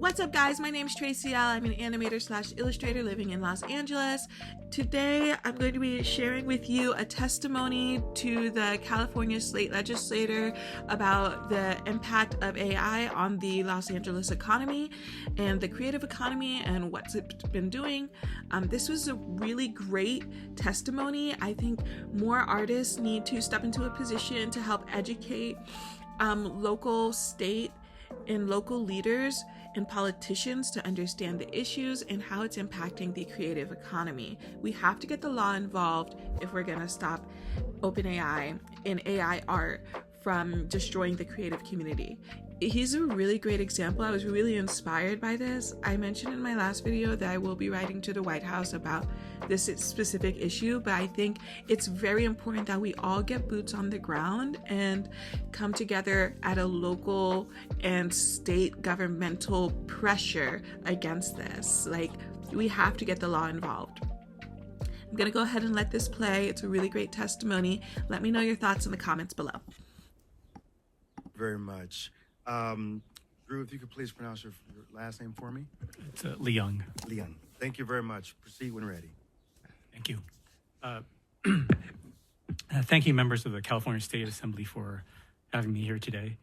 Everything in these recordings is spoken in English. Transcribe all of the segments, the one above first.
What's up, guys? My name is Tracy L. I'm an animator / illustrator living in Los Angeles. Today, I'm going to be sharing with you a testimony to the California state legislator about the impact of AI on the Los Angeles economy and the creative economy and what's it been doing. This was a really great testimony. I think more artists need to step into a position to help educate local, state, and local leaders and politicians to understand the issues and how it's impacting the creative economy. We have to get the law involved if we're going to stop OpenAI and AI art from destroying the creative community. He's a really great example. I was really inspired by this. I mentioned in my last video that I will be writing to the White House about this specific issue, but I think it's very important that we all get boots on the ground and come together at a local and state governmental pressure against this. Like, we have to get the law involved. I'm gonna go ahead and let this play. It's a really great testimony. Let me know your thoughts in the comments below. Very much. Drew, if you could please pronounce your last name for me. It's Leung. Leung. Thank you very much. Proceed when ready. Thank you. Thank you, members of the California State Assembly, for having me here today.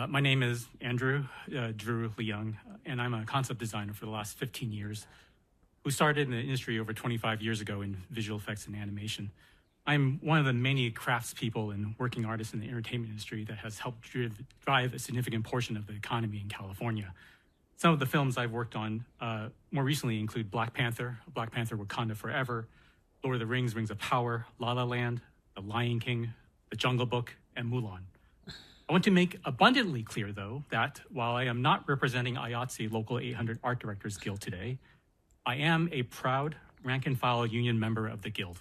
My name is Andrew Drew Leung, and I'm a concept designer for the last 15 years, who started in the industry over 25 years ago in visual effects and animation. I'm one of the many craftspeople and working artists in the entertainment industry that has helped drive a significant portion of the economy in California. Some of the films I've worked on more recently include Black Panther Wakanda Forever, Lord of the Rings, Rings of Power, La La Land, The Lion King, The Jungle Book, and Mulan. I want to make abundantly clear, though, that while I am not representing IATSE Local 800 Art Directors Guild today, I am a proud rank-and-file union member of the Guild.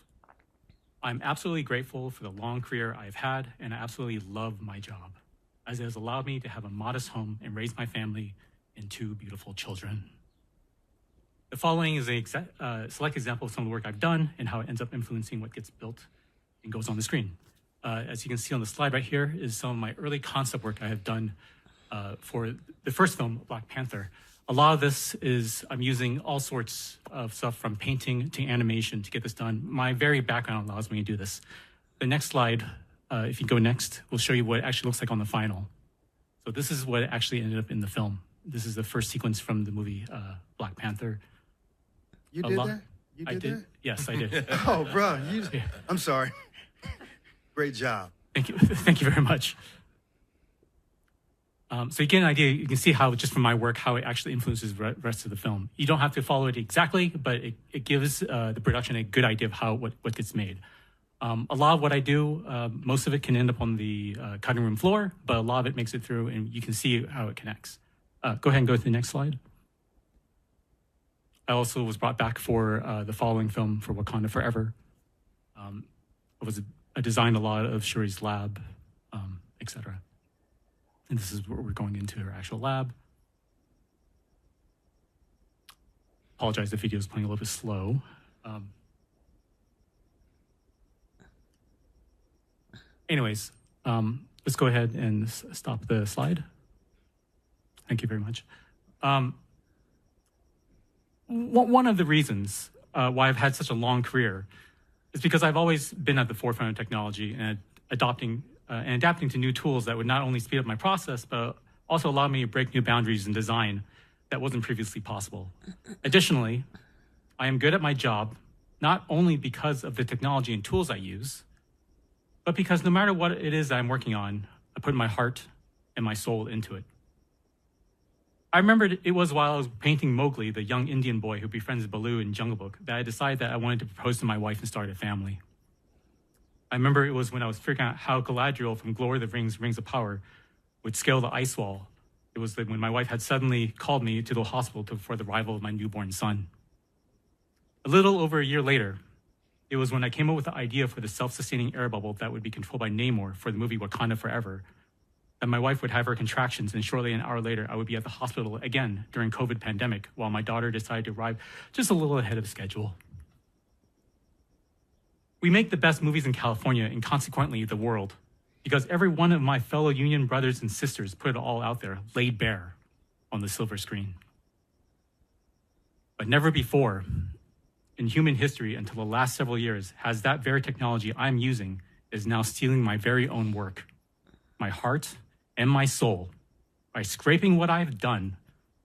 I'm absolutely grateful for the long career I've had, and I absolutely love my job, as it has allowed me to have a modest home and raise my family and 2 beautiful children. The following is a select example of some of the work I've done and how it ends up influencing what gets built and goes on the screen. As you can see on the slide right here is some of my early concept work I have done for the first film, Black Panther. A lot of this is I'm using all sorts of stuff from painting to animation to get this done. My very background allows me to do this. The next slide, if you go next, will show you what it actually looks like on the final. So this is what actually ended up in the film. This is the first sequence from the movie Black Panther. You did that? You did that? Yes, I did. Oh, bro, I'm sorry. Great job. Thank you. Thank you very much. So you get an idea, you can see how, just from my work, how it actually influences the rest of the film. You don't have to follow it exactly, but it gives the production a good idea of how what gets made. A lot of what I do, most of it can end up on the cutting room floor, but a lot of it makes it through, and you can see how it connects. Go ahead and go to the next slide. I also was brought back for the following film, for Wakanda Forever. I designed a lot of Shuri's lab, etc. And this is where we're going into her actual lab. Apologize, the video is playing a little bit slow. Anyways, let's go ahead and stop the slide. Thank you very much. One of the reasons why I've had such a long career is because I've always been at the forefront of technology and adapting to new tools that would not only speed up my process, but also allow me to break new boundaries in design that wasn't previously possible. Additionally, I am good at my job, not only because of the technology and tools I use, but because no matter what it is that I'm working on, I put my heart and my soul into it. I remembered it was while I was painting Mowgli, the young Indian boy who befriends Baloo in Jungle Book, that I decided that I wanted to propose to my wife and start a family. I remember it was when I was figuring out how Galadriel from Lord of the Rings, Rings of Power would scale the ice wall. It was when my wife had suddenly called me to the hospital for the arrival of my newborn son. A little over a year later, it was when I came up with the idea for the self-sustaining air bubble that would be controlled by Namor for the movie Wakanda Forever, that my wife would have her contractions, and shortly an hour later, I would be at the hospital again during COVID pandemic while my daughter decided to arrive just a little ahead of schedule. We make the best movies in California and consequently the world, because every one of my fellow union brothers and sisters put it all out there, laid bare on the silver screen. But never before in human history until the last several years has that very technology I'm using is now stealing my very own work, my heart and my soul, by scraping what I've done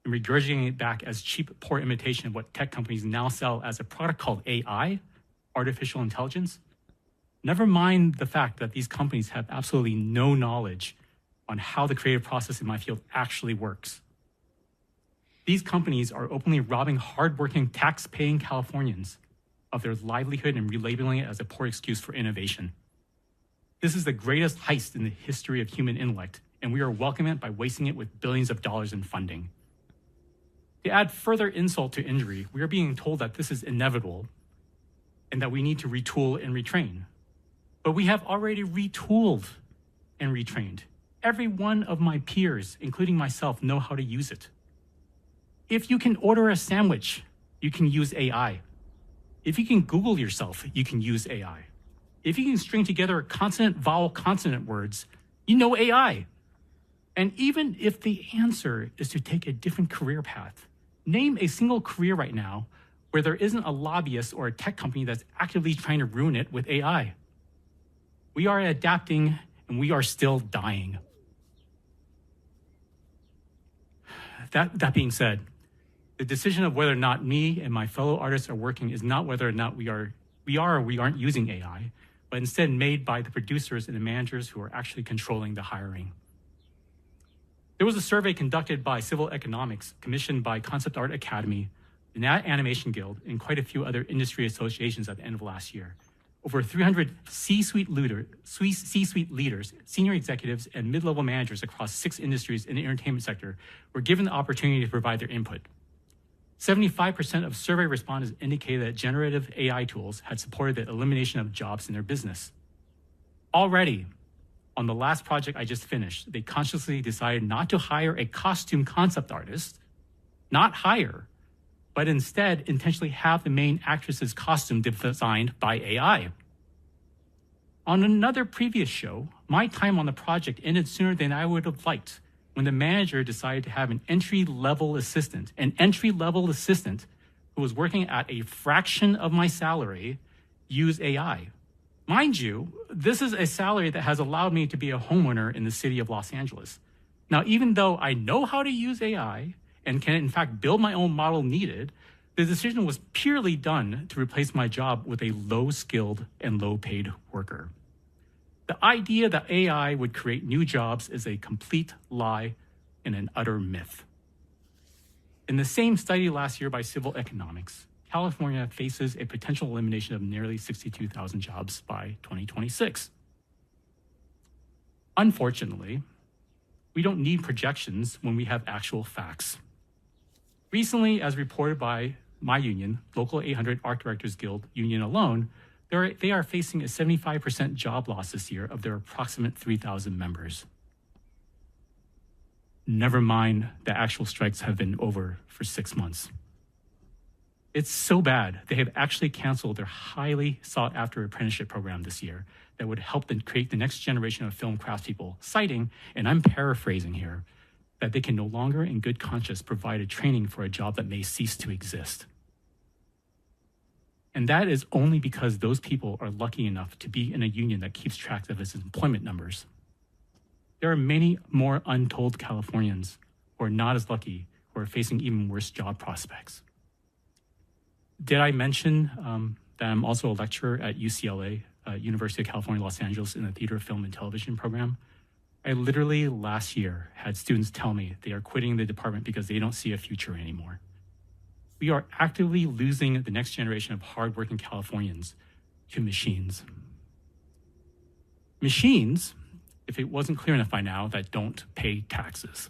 and regurgitating it back as cheap, poor imitation of what tech companies now sell as a product called AI, artificial intelligence. Never mind the fact that these companies have absolutely no knowledge on how the creative process in my field actually works. These companies are openly robbing hardworking, tax-paying Californians of their livelihood and relabeling it as a poor excuse for innovation. This is the greatest heist in the history of human intellect, and we are welcoming it by wasting it with billions of dollars in funding. To add further insult to injury, we are being told that this is inevitable and that we need to retool and retrain. But we have already retooled and retrained. Every one of my peers, including myself, know how to use it. If you can order a sandwich, you can use AI. If you can Google yourself, you can use AI. If you can string together consonant, vowel, consonant words, you know AI. And even if the answer is to take a different career path, name a single career right now where there isn't a lobbyist or a tech company that's actively trying to ruin it with AI. We are adapting and we are still dying. That being said, the decision of whether or not me and my fellow artists are working is not whether or not we are or we aren't using AI, but instead made by the producers and the managers who are actually controlling the hiring. There was a survey conducted by Civil Economics, commissioned by Concept Art Academy, the Nat Animation Guild, and quite a few other industry associations at the end of last year. Over 300 C-suite leaders, senior executives, and mid-level managers across 6 industries in the entertainment sector were given the opportunity to provide their input. 75% of survey respondents indicated that generative AI tools had supported the elimination of jobs in their business. Already, on the last project I just finished, they consciously decided not to hire a costume concept artist, not hire, but instead intentionally have the main actress's costume designed by AI. On another previous show, my time on the project ended sooner than I would have liked when the manager decided to have an entry-level assistant who was working at a fraction of my salary use AI. Mind you, this is a salary that has allowed me to be a homeowner in the city of Los Angeles. Now, even though I know how to use AI and can in fact build my own model needed, the decision was purely done to replace my job with a low-skilled and low-paid worker. The idea that AI would create new jobs is a complete lie and an utter myth. In the same study last year by Civil Economics, California faces a potential elimination of nearly 62,000 jobs by 2026. Unfortunately, we don't need projections when we have actual facts. Recently, as reported by my union, Local 800 Art Directors Guild union alone, they are facing a 75% job loss this year of their approximate 3,000 members. Never mind the actual strikes have been over for 6 months. It's so bad they have actually canceled their highly sought-after apprenticeship program this year that would help them create the next generation of film craftspeople, citing, and I'm paraphrasing here, that they can no longer in good conscience provide a training for a job that may cease to exist. And that is only because those people are lucky enough to be in a union that keeps track of its employment numbers. There are many more untold Californians who are not as lucky, who are facing even worse job prospects. Did I mention that I'm also a lecturer at UCLA, University of California, Los Angeles, in the Theater, Film, and Television program? I literally last year had students tell me they are quitting the department because they don't see a future anymore. We are actively losing the next generation of hardworking Californians to machines. Machines, if it wasn't clear enough by now, that don't pay taxes.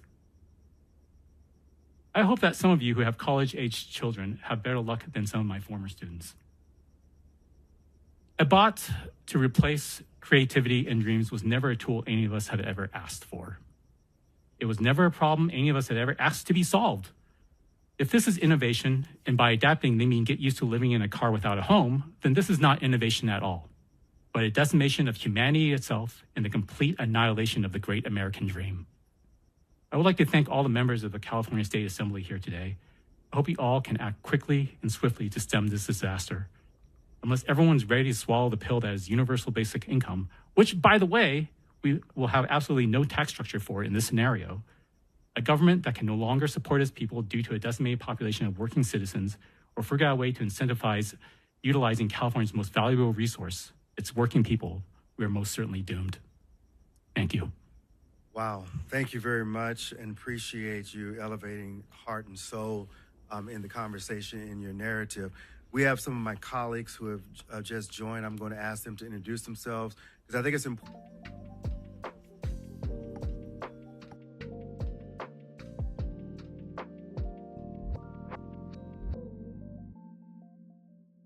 I hope that some of you who have college-aged children have better luck than some of my former students. A bot to replace creativity and dreams was never a tool any of us had ever asked for. It was never a problem any of us had ever asked to be solved. If this is innovation, and by adapting they mean get used to living in a car without a home, then this is not innovation at all, but a decimation of humanity itself and the complete annihilation of the great American dream. I would like to thank all the members of the California State Assembly here today I hope we all can act quickly and swiftly to stem this disaster. Unless everyone's ready to swallow the pill that is universal basic income, which, by the way, we will have absolutely no tax structure for in this scenario, a government that can no longer support its people due to a decimated population of working citizens, or figure out a way to incentivize utilizing California's most valuable resource, its working people, we are most certainly doomed. Thank you. Wow. Thank you very much, and appreciate you elevating heart and soul in the conversation, in your narrative. We have some of my colleagues who have just joined. I'm going to ask them to introduce themselves because I think it's important.